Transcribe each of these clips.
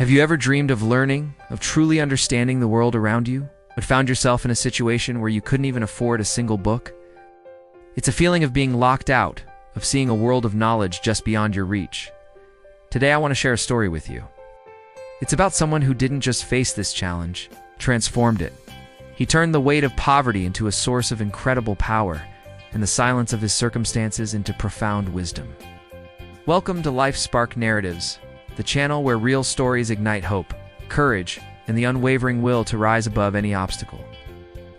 Have you ever dreamed of learning, of truly understanding the world around you, but found yourself in a situation where you couldn't even afford a single book? It's a feeling of being locked out, of seeing a world of knowledge just beyond your reach. Today I want to share a story with you. It's about someone who didn't just face this challenge, transformed it. He turned the weight of poverty into a source of incredible power, and the silence of his circumstances into profound wisdom. Welcome to Life Spark Narratives, the channel where real stories ignite hope, courage, and the unwavering will to rise above any obstacle.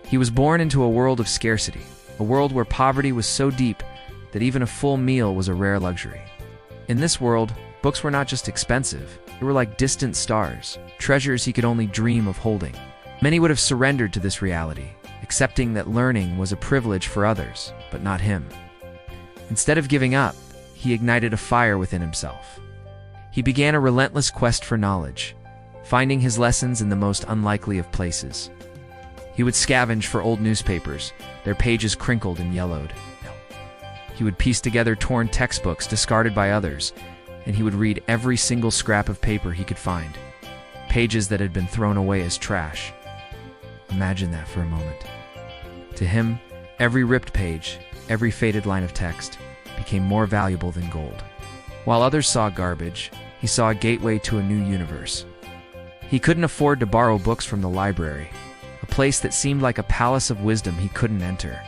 He was born into a world of scarcity, a world where poverty was so deep that even a full meal was a rare luxury. In this world, books were not just expensive, they were like distant stars, treasures he could only dream of holding. Many would have surrendered to this reality, accepting that learning was a privilege for others, but not him. Instead of giving up, he ignited a fire within himself. He began a relentless quest for knowledge, finding his lessons in the most unlikely of places. He would scavenge for old newspapers, their pages crinkled and yellowed. He would piece together torn textbooks discarded by others, and he would read every single scrap of paper he could find, pages that had been thrown away as trash. Imagine that for a moment. To him, every ripped page, every faded line of text, became more valuable than gold. While others saw garbage, he saw a gateway to a new universe. He couldn't afford to borrow books from the library, a place that seemed like a palace of wisdom he couldn't enter.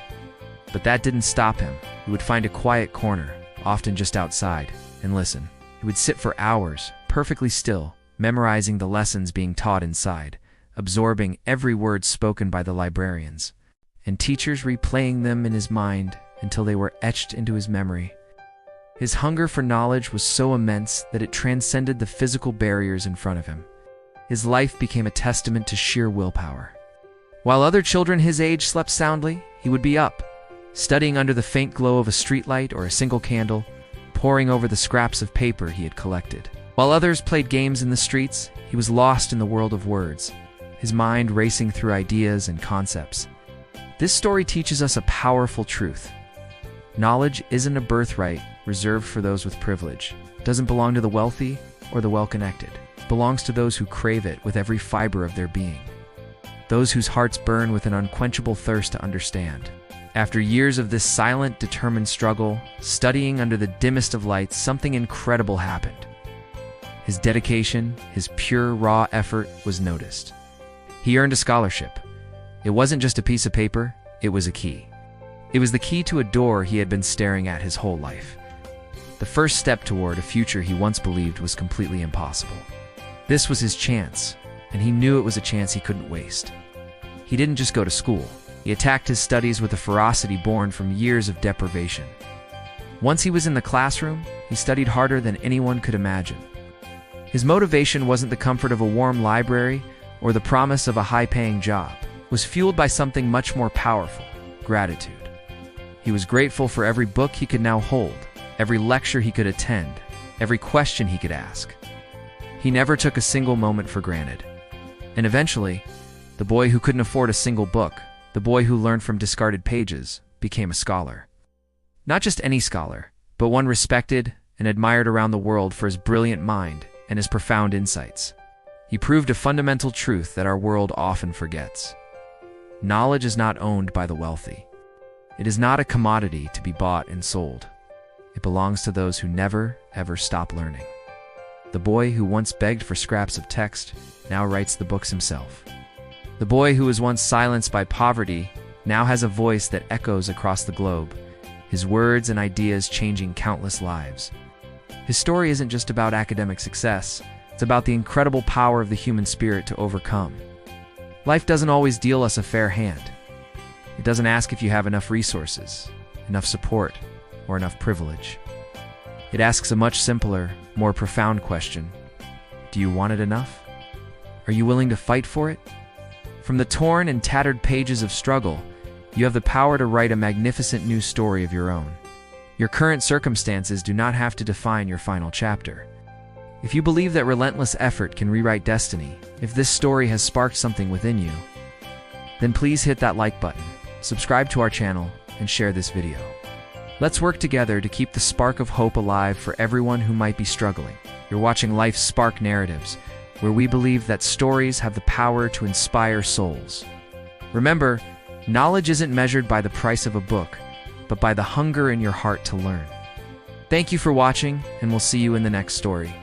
But that didn't stop him. He would find a quiet corner, often just outside, and listen. He would sit for hours, perfectly still, memorizing the lessons being taught inside, absorbing every word spoken by the librarians, and teachers replaying them in his mind until they were etched into his memory. His hunger for knowledge was so immense that it transcended the physical barriers in front of him. His life became a testament to sheer willpower. While other children his age slept soundly, he would be up, studying under the faint glow of a streetlight or a single candle, poring over the scraps of paper he had collected. While others played games in the streets, he was lost in the world of words, his mind racing through ideas and concepts. This story teaches us a powerful truth. Knowledge isn't a birthright reserved for those with privilege. It doesn't belong to the wealthy or the well-connected. It belongs to those who crave it with every fiber of their being. Those whose hearts burn with an unquenchable thirst to understand. After years of this silent, determined struggle, studying under the dimmest of lights, something incredible happened. His dedication, his pure, raw effort was noticed. He earned a scholarship. It wasn't just a piece of paper, it was a key. It was the key to a door he had been staring at his whole life. The first step toward a future he once believed was completely impossible. This was his chance, and he knew it was a chance he couldn't waste. He didn't just go to school. He attacked his studies with a ferocity born from years of deprivation. Once he was in the classroom, he studied harder than anyone could imagine. His motivation wasn't the comfort of a warm library or the promise of a high-paying job. It was fueled by something much more powerful: gratitude. He was grateful for every book he could now hold, every lecture he could attend, every question he could ask. He never took a single moment for granted. And eventually, the boy who couldn't afford a single book, the boy who learned from discarded pages, became a scholar. Not just any scholar, but one respected and admired around the world for his brilliant mind and his profound insights. He proved a fundamental truth that our world often forgets. Knowledge is not owned by the wealthy. It is not a commodity to be bought and sold. It belongs to those who never, ever stop learning. The boy who once begged for scraps of text now writes the books himself. The boy who was once silenced by poverty now has a voice that echoes across the globe, his words and ideas changing countless lives. His story isn't just about academic success, it's about the incredible power of the human spirit to overcome. Life doesn't always deal us a fair hand. It doesn't ask if you have enough resources, enough support, or enough privilege. It asks a much simpler, more profound question. Do you want it enough? Are you willing to fight for it? From the torn and tattered pages of struggle, you have the power to write a magnificent new story of your own. Your current circumstances do not have to define your final chapter. If you believe that relentless effort can rewrite destiny, if this story has sparked something within you, then please hit that like button, subscribe to our channel, and share this video. Let's work together to keep the spark of hope alive for everyone who might be struggling. You're watching Life's Spark Narratives, where we believe that stories have the power to inspire souls. Remember, knowledge isn't measured by the price of a book, but by the hunger in your heart to learn. Thank you for watching, and we'll see you in the next story.